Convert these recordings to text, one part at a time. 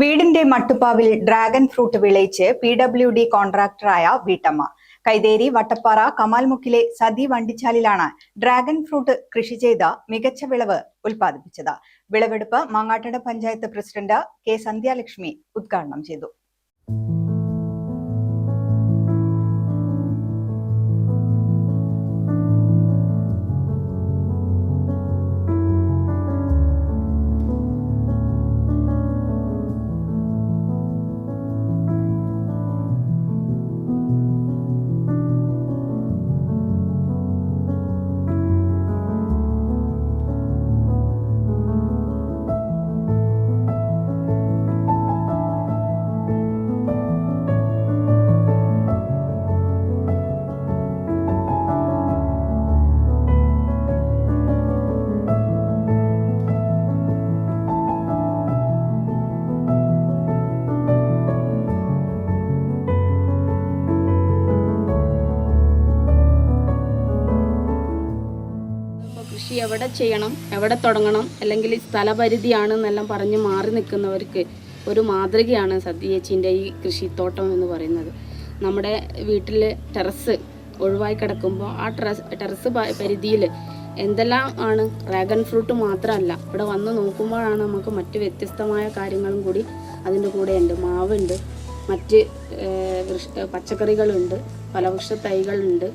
വീടിന്റെ മട്ടുപ്പാവിൽ dragon fruit വിളയിച്ച് PWD കോൺട്രാക്ടറായ വീട്ടമ്മ. Kaitheri Vattappara കമാൽമുക്കിലെ sati വണ്ടിച്ചാലിലാണ് dragon fruit കൃഷി ചെയ്ത് മികച്ച വിളവ് ഉൽപ്പാദിപ്പിച്ചത്. വിളവെടുപ്പ് മാങ്ങാട്ടട പഞ്ചായത്ത് പ്രസിഡന്റ് കെ സന്ധ്യാലക്ഷ്മി ഉദ്ഘാടനം ചെയ്തു. കൃഷി എവിടെ ചെയ്യണം, എവിടെ തുടങ്ങണം, അല്ലെങ്കിൽ സ്ഥലപരിധിയാണെന്നെല്ലാം പറഞ്ഞ് മാറി നിൽക്കുന്നവർക്ക് ഒരു മാതൃകയാണ് സതിയേച്ചിൻ്റെ ഈ കൃഷിത്തോട്ടം എന്ന് പറയുന്നത്. നമ്മുടെ വീട്ടിൽ ടെറസ് ഒഴിവായി കിടക്കുമ്പോൾ ആ ടെറസ് പരിധിയിൽ എന്തെല്ലാം ആണ്, ഡ്രാഗൺ ഫ്രൂട്ട് മാത്രമല്ല, ഇവിടെ വന്ന് നോക്കുമ്പോഴാണ് നമുക്ക് മറ്റ് വ്യത്യസ്തമായ കാര്യങ്ങളും കൂടി അതിൻ്റെ കൂടെ ഉണ്ട്. മാവുണ്ട്, മറ്റ് പച്ചക്കറികളുണ്ട്, ഫലവൃക്ഷ തൈകളുണ്ട്,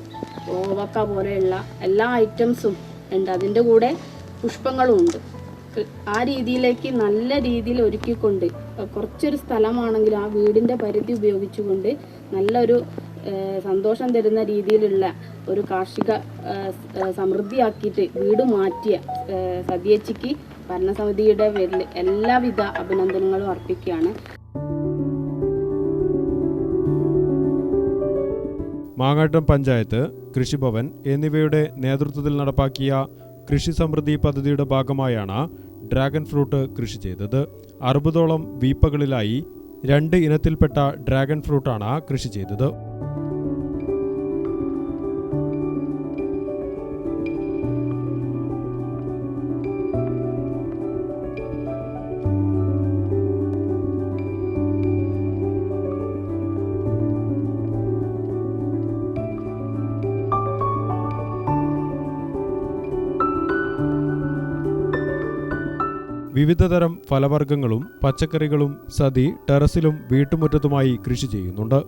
ഓവക്ക പോലെയുള്ള എല്ലാ ഐറ്റംസും ഉണ്ട്. അതിൻ്റെ കൂടെ പുഷ്പങ്ങളും ഉണ്ട്. ആ രീതിയിലേക്ക് നല്ല രീതിയിൽ ഒരുക്കിക്കൊണ്ട് കുറച്ചൊരു സ്ഥലമാണെങ്കിൽ ആ വീടിൻ്റെ പരിധി ഉപയോഗിച്ചുകൊണ്ട് നല്ലൊരു സന്തോഷം തരുന്ന രീതിയിലുള്ള ഒരു കാർഷിക സമൃദ്ധിയാക്കിയിട്ട് വീട് മാറ്റിയ സതിയേച്ചിക്ക് ഭരണസമിതിയുടെ പേരിൽ എല്ലാവിധ അഭിനന്ദനങ്ങളും അർപ്പിക്കുകയാണ്. മാങ്ങാട്ടം പഞ്ചായത്ത്, കൃഷിഭവൻ എന്നിവയുടെ നേതൃത്വത്തിൽ നടപ്പാക്കിയ കൃഷി സമൃദ്ധി പദ്ധതിയുടെ ഭാഗമായാണ് ഡ്രാഗൺ ഫ്രൂട്ട് കൃഷി ചെയ്തത്. 60ഓളം വീപ്പകളിലായി 2 ഇനത്തിൽപ്പെട്ട ഡ്രാഗൺ ഫ്രൂട്ടാണ് കൃഷി ചെയ്തത്. വിവിധതരം ഫലവർഗ്ഗങ്ങളും പച്ചക്കറികളും സതി ടെറസിലും വീട്ടുമുറ്റത്തുമായി കൃഷി ചെയ്യുന്നുണ്ട്.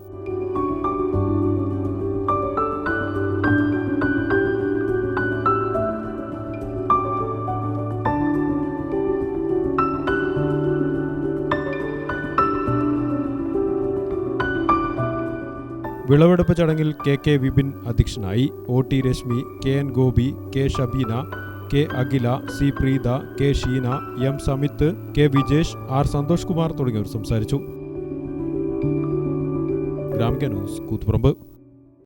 വിളവെടുപ്പ് ചടങ്ങിൽ KK വിപിൻ അധ്യക്ഷനായി. OT Rashmi, KN Gopi, K Shabeena, K അഖില, C Preetha, K Sheena, M സമിത്ത്, K Vijesh, R Santhosh Kumar തുടങ്ങിയവർ സംസാരിച്ചു. ഗ്രാമിക ന്യൂസ്, കൂത്തുപറമ്പ്.